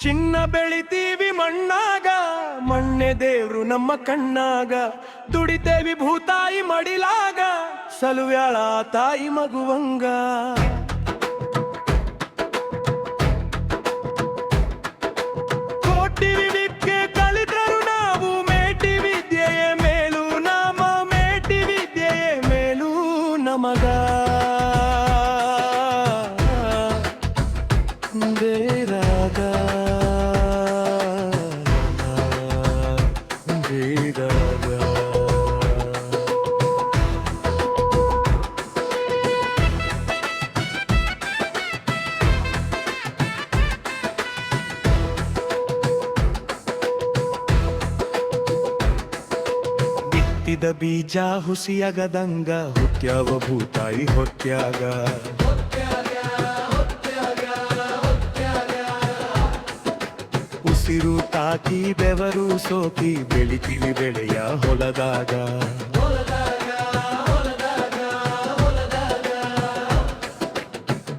ಚಿನ್ನ ಬೆಳಿತೀವಿ ಮಣ್ಣಾಗ, ಮಣ್ಣೆ ದೇವ್ರು ನಮ್ಮ ಕಣ್ಣಾಗ. ದುಡಿತೇವಿ ಭೂತಾಯಿ ಮಡಿಲಾಗ, ಸಲುವ್ಯಾಳ ತಾಯಿ ಮಗುವಂಗ. ಕೋಟಿವಿ ವಿದ್ಯೆ ಕಲಿತರು ನಾವು, ಮೇಟಿ ವಿದ್ಯೆಯ ಮೇಲು ನಾಮ, ಮೇಟಿ ವಿದ್ಯೆಯ ಮೇಲು ನಮಗ. ಬೇರಾಗ ಬಿತ್ತಿದ ಬೀಜ ಹುಸಿಯಾಗದಂಗ, ಹುಟ್ಟ್ಯಾವ ಭೂತಾಯಿ ಹೊಟ್ಯಾಗ. ಉಸಿರು ತಾಕಿ ಬೆವರು ಸೋಕಿ ಬೆಳಿತೀವಿ ಬೆಳೆಯ ಹೊಲದಾಗ.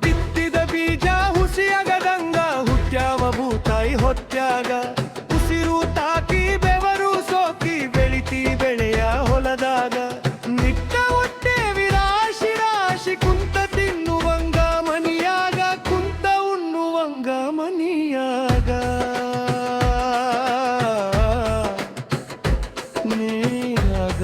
ಬಿತ್ತಿದ ಬೀಜ ಹುಸಿಯಾಗದಂಗ, ಹುಟ್ಟ್ಯಾವ ಭೂತಾಯಿ ಹೊಟ್ಯಾಗ. ಉಸಿರು ತಾಕಿ ಬೆವರು ಸೋಕಿ ಬೆಳಿತೀವಿ ಬೆಳೆಯ ಹೊಲದಾಗ. ನಿಟ್ಟ ಹೊಟ್ಟೆವಿ ರಾಶಿ ರಾಶಿ, ಕುಂತ ತಿನ್ನುವಂಗ ಮನಿಯಾಗ, ಕುಂತ ಉಣ್ಣುವಂಗ ಮನಿಯಾಗ. ನೀರಾಗ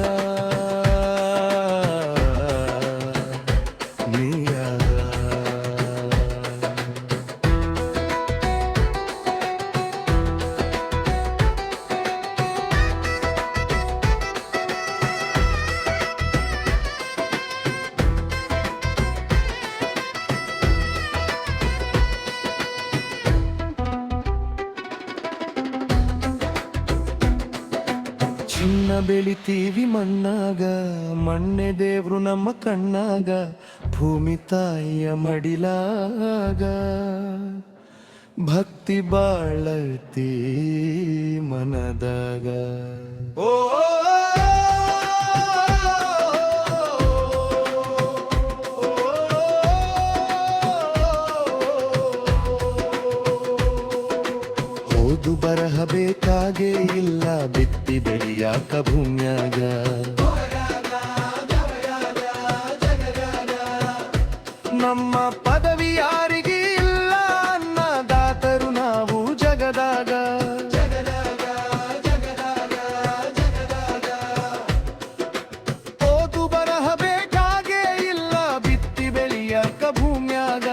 ಚಿನ್ನ ಬೆಳಿತೀವಿ ಮಣ್ಣಾಗ, ಮಣ್ಣೆ ದೇವ್ರು ನಮ್ಮ ಕಣ್ಣಾಗ. ಭೂಮಿ ತಾಯಿಯ ಮಡಿಲಾಗ, ಭಕ್ತಿ ಬಾಳತಿ ಮನದಾಗ. ಓ ಓದು ಬರಹ ಬೇಕಾಗೇ ಇಲ್ಲ, ಬಿತ್ತಿ ಬೆಳಿಯಾಕ ಭೂಮ್ಯಾಗ. ನಮ್ಮ ಪದವಿ ಯಾರಿಗಿ ಇಲ್ಲ, ಅನ್ನದಾತರು ನಾವು ಜಗದಾಗ. ಓದು ಬರಹ ಬೇಕಾಗೇ ಇಲ್ಲ, ಬಿತ್ತಿ ಬೆಳಿಯಾಕ ಭೂಮ್ಯಾಗ.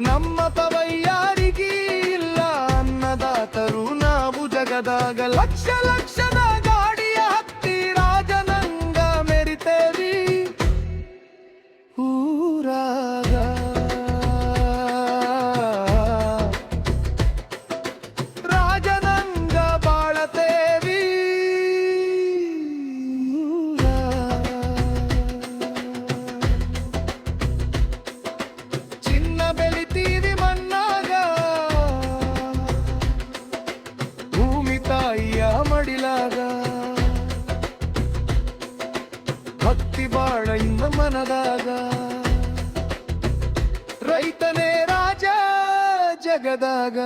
ನಮ್ಮ ಪದವಿ ಯಾರಿಗಿ ಇಲ್ಲ, ಅನ್ನದಾತರು ನಾವು ಜಗದಾಗ. ಲಕ್ಷ ಲಕ್ಷದ ಗಾಡಿಯ ಹತ್ತಿ ರಾಜನಂಗ ಮೆರಿತೇವಿ ಊರಾಗ. ರಾಜನಂಗ ಬಾಳತೇವಿ ಊರಾಗ. ಚಿನ್ನ ಬೆಳಿತೀವಿ ಮಣ್ಣಾಗ, ಭೂಮಿ ತಾಯಿಯ ಮಡಿಲಾಗ. ಭಕ್ತಿ ಬಾಳ ಇನ್ನ ಮನದಾಗ. ರೈತನೇ ರಾಜ ಜಗದಾಗ.